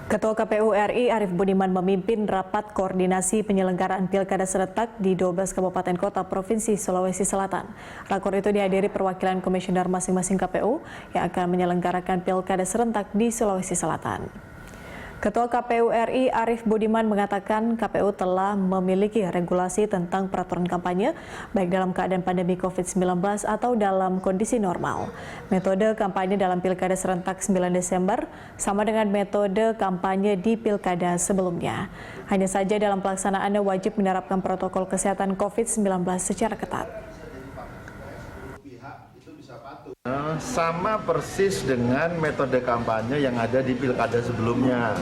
Ketua KPU RI Arief Budiman memimpin rapat koordinasi penyelenggaraan Pilkada serentak di 12 kabupaten kota Provinsi Sulawesi Selatan. Rakor itu dihadiri perwakilan komisioner masing-masing KPU yang akan menyelenggarakan Pilkada serentak di Sulawesi Selatan. Ketua KPU RI Arief Budiman mengatakan KPU telah memiliki regulasi tentang peraturan kampanye, baik dalam keadaan pandemi COVID-19 atau dalam kondisi normal. Metode kampanye dalam Pilkada serentak 9 Desember sama dengan metode kampanye di Pilkada sebelumnya. Hanya saja dalam pelaksanaannya wajib menerapkan protokol kesehatan COVID-19 secara ketat. Sama persis dengan metode kampanye yang ada di pilkada sebelumnya,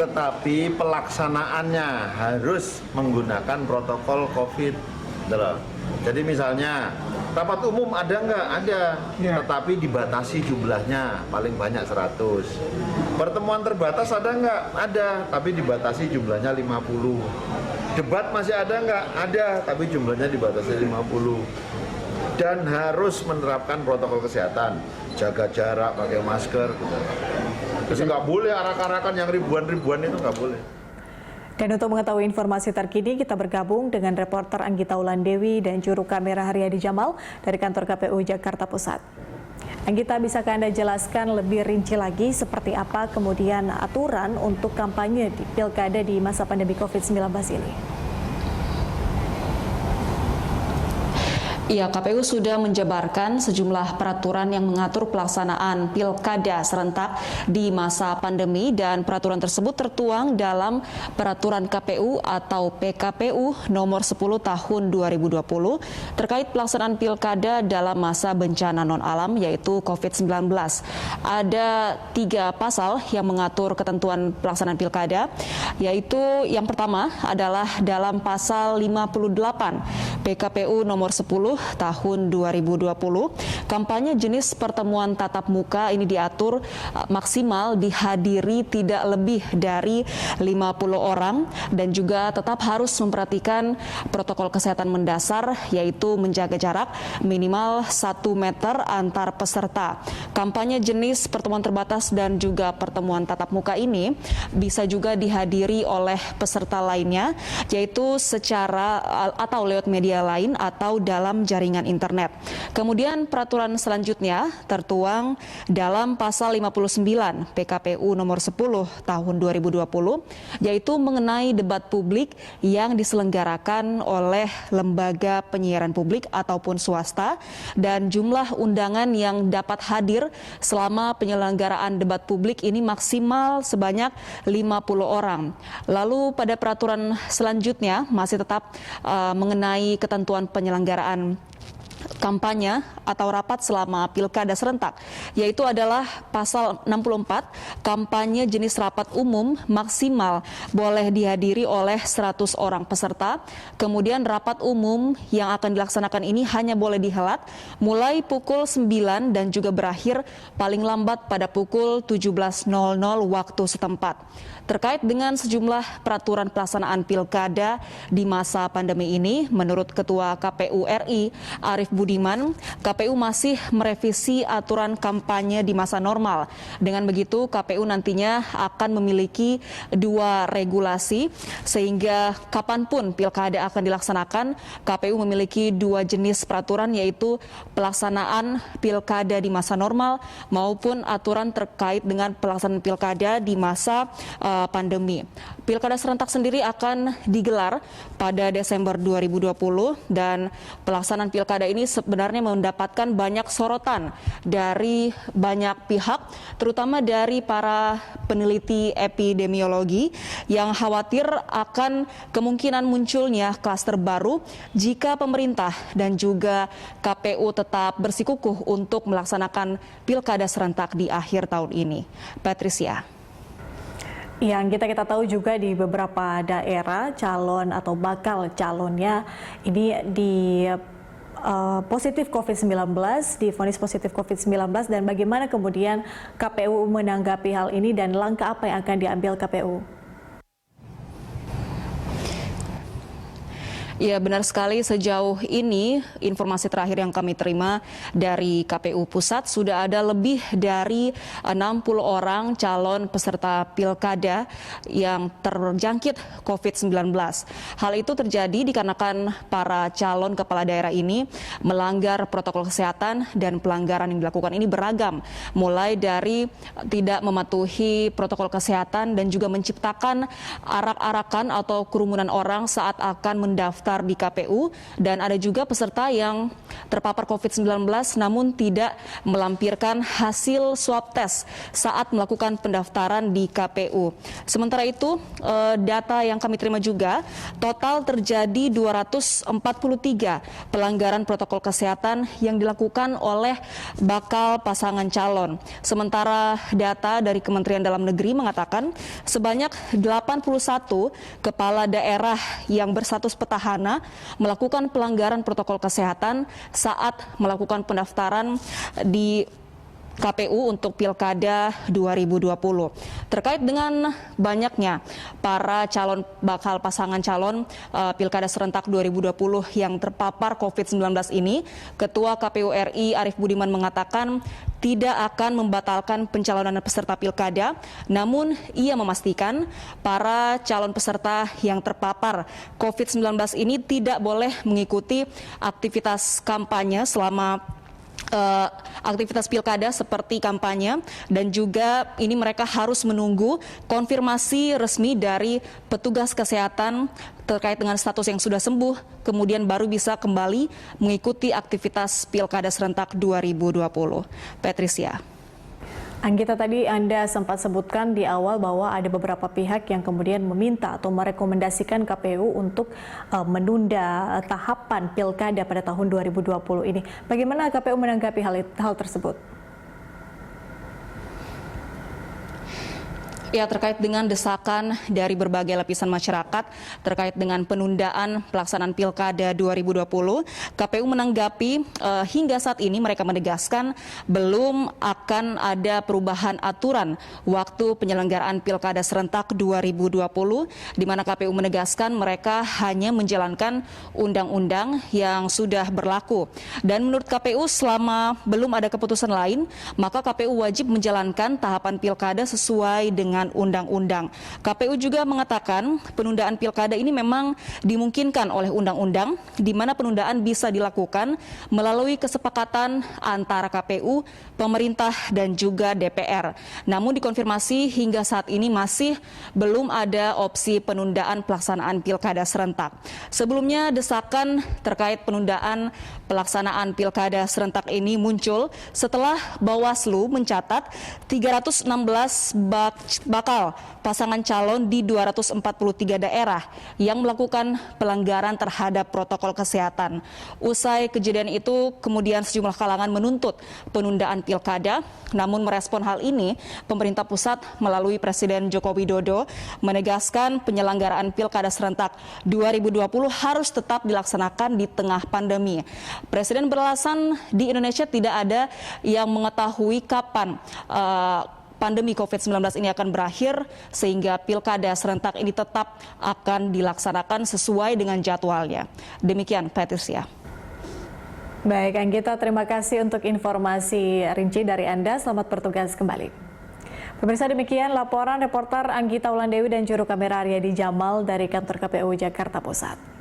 tetapi pelaksanaannya harus menggunakan protokol COVID. Jadi misalnya rapat umum ada nggak? Ada, tetapi dibatasi jumlahnya, paling banyak 100. Pertemuan terbatas ada nggak? Ada, tapi dibatasi jumlahnya 50. Debat masih ada nggak? Ada, tapi jumlahnya dibatasi 50. Dan harus menerapkan protokol kesehatan, jaga jarak, pakai masker. Terus nggak boleh arak-arakan yang ribuan-ribuan itu nggak boleh. Dan untuk mengetahui informasi terkini, kita bergabung dengan reporter Anggita Ulandewi dan juru kamera Haryadi Jamal dari kantor KPU Jakarta Pusat. Anggita, bisakah Anda jelaskan lebih rinci lagi seperti apa kemudian aturan untuk kampanye di Pilkada di masa pandemi COVID-19 ini? Ya, KPU sudah menjabarkan sejumlah peraturan yang mengatur pelaksanaan Pilkada serentak di masa pandemi dan peraturan tersebut tertuang dalam Peraturan KPU atau PKPU nomor 10 tahun 2020 terkait pelaksanaan Pilkada dalam masa bencana non-alam yaitu COVID-19. Ada 3 pasal yang mengatur ketentuan pelaksanaan Pilkada, yaitu yang pertama adalah dalam pasal 58 PKPU nomor 10 tahun 2020, kampanye jenis pertemuan tatap muka ini diatur maksimal dihadiri tidak lebih dari 50 orang dan juga tetap harus memperhatikan protokol kesehatan mendasar yaitu menjaga jarak minimal 1 meter antar peserta. Kampanye jenis pertemuan terbatas dan juga pertemuan tatap muka ini bisa juga dihadiri oleh peserta lainnya yaitu secara atau lewat media lain atau dalam jaringan internet. Kemudian peraturan selanjutnya tertuang dalam pasal 59 PKPU nomor 10 tahun 2020 yaitu mengenai debat publik yang diselenggarakan oleh lembaga penyiaran publik ataupun swasta dan jumlah undangan yang dapat hadir selama penyelenggaraan debat publik ini maksimal sebanyak 50 orang. Lalu pada peraturan selanjutnya masih tetap mengenai ketentuan penyelenggaraan kampanye atau rapat selama Pilkada serentak, yaitu adalah pasal 64 kampanye jenis rapat umum maksimal boleh dihadiri oleh 100 orang peserta. Kemudian rapat umum yang akan dilaksanakan ini hanya boleh dihelat mulai pukul 9 dan juga berakhir paling lambat pada pukul 17.00 waktu setempat. Terkait dengan sejumlah peraturan pelaksanaan Pilkada di masa pandemi ini, menurut Ketua KPU RI Arief Budiman, KPU masih merevisi aturan kampanye di masa normal. Dengan begitu, KPU nantinya akan memiliki 2 regulasi, sehingga kapanpun Pilkada akan dilaksanakan, KPU memiliki 2 jenis peraturan, yaitu pelaksanaan Pilkada di masa normal maupun aturan terkait dengan pelaksanaan Pilkada di masa pandemi. Pilkada serentak sendiri akan digelar pada Desember 2020 dan pelaksanaan Pilkada ini sebenarnya mendapatkan banyak sorotan dari banyak pihak, terutama dari para peneliti epidemiologi yang khawatir akan kemungkinan munculnya klaster baru jika pemerintah dan juga KPU tetap bersikukuh untuk melaksanakan Pilkada serentak di akhir tahun ini. Patricia. Yang kita tahu juga di beberapa daerah calon atau bakal calonnya ini positif COVID-19, divonis positif COVID-19 dan bagaimana kemudian KPU menanggapi hal ini dan langkah apa yang akan diambil KPU? Ya, benar sekali. Sejauh ini informasi terakhir yang kami terima dari KPU Pusat sudah ada lebih dari 60 orang calon peserta pilkada yang terjangkit COVID-19. Hal itu terjadi dikarenakan para calon kepala daerah ini melanggar protokol kesehatan dan pelanggaran yang dilakukan ini beragam. Mulai dari tidak mematuhi protokol kesehatan dan juga menciptakan arak-arakan atau kerumunan orang saat akan mendaftar di KPU, dan ada juga peserta yang terpapar COVID-19 namun tidak melampirkan hasil swab test saat melakukan pendaftaran di KPU. Sementara itu, data yang kami terima juga, total terjadi 243 pelanggaran protokol kesehatan yang dilakukan oleh bakal pasangan calon. Sementara data dari Kementerian Dalam Negeri mengatakan sebanyak 81 kepala daerah yang berstatus petahana melakukan pelanggaran protokol kesehatan saat melakukan pendaftaran di KPU untuk Pilkada 2020. Terkait dengan banyaknya para bakal pasangan calon Pilkada serentak 2020 yang terpapar COVID-19 ini, Ketua KPU RI Arief Budiman mengatakan tidak akan membatalkan pencalonan peserta Pilkada, namun ia memastikan para calon peserta yang terpapar COVID-19 ini tidak boleh mengikuti aktivitas kampanye selama aktivitas pilkada seperti kampanye, dan juga ini mereka harus menunggu konfirmasi resmi dari petugas kesehatan terkait dengan status yang sudah sembuh, kemudian baru bisa kembali mengikuti aktivitas Pilkada serentak 2020. Patricia. Anggita, tadi Anda sempat sebutkan di awal bahwa ada beberapa pihak yang kemudian meminta atau merekomendasikan KPU untuk menunda tahapan Pilkada pada tahun 2020 ini. Bagaimana KPU menanggapi hal tersebut? Ya, terkait dengan desakan dari berbagai lapisan masyarakat terkait dengan penundaan pelaksanaan Pilkada 2020, KPU menanggapi hingga saat ini mereka menegaskan belum akan ada perubahan aturan waktu penyelenggaraan Pilkada serentak 2020, di mana KPU menegaskan mereka hanya menjalankan undang-undang yang sudah berlaku. Dan menurut KPU, selama belum ada keputusan lain, maka KPU wajib menjalankan tahapan Pilkada sesuai dengan undang-undang. KPU juga mengatakan penundaan Pilkada ini memang dimungkinkan oleh undang-undang, di mana penundaan bisa dilakukan melalui kesepakatan antara KPU, pemerintah, dan juga DPR. Namun dikonfirmasi hingga saat ini masih belum ada opsi penundaan pelaksanaan Pilkada serentak. Sebelumnya desakan terkait penundaan pelaksanaan Pilkada serentak ini muncul setelah Bawaslu mencatat 316 bakal pasangan calon di 243 daerah yang melakukan pelanggaran terhadap protokol kesehatan. Usai kejadian itu, kemudian sejumlah kalangan menuntut penundaan Pilkada. Namun merespon hal ini, pemerintah pusat melalui Presiden Joko Widodo menegaskan penyelenggaraan Pilkada serentak 2020 harus tetap dilaksanakan di tengah pandemi. Presiden beralasan di Indonesia tidak ada yang mengetahui kapan pandemi COVID-19 ini akan berakhir, sehingga Pilkada serentak ini tetap akan dilaksanakan sesuai dengan jadwalnya. Demikian, Patricia. Baik, Anggita, terima kasih untuk informasi rinci dari Anda. Selamat bertugas kembali. Pemirsa, demikian laporan reporter Anggita Wulandewi dan juru kamera Aryadi Jamal dari kantor KPU Jakarta Pusat.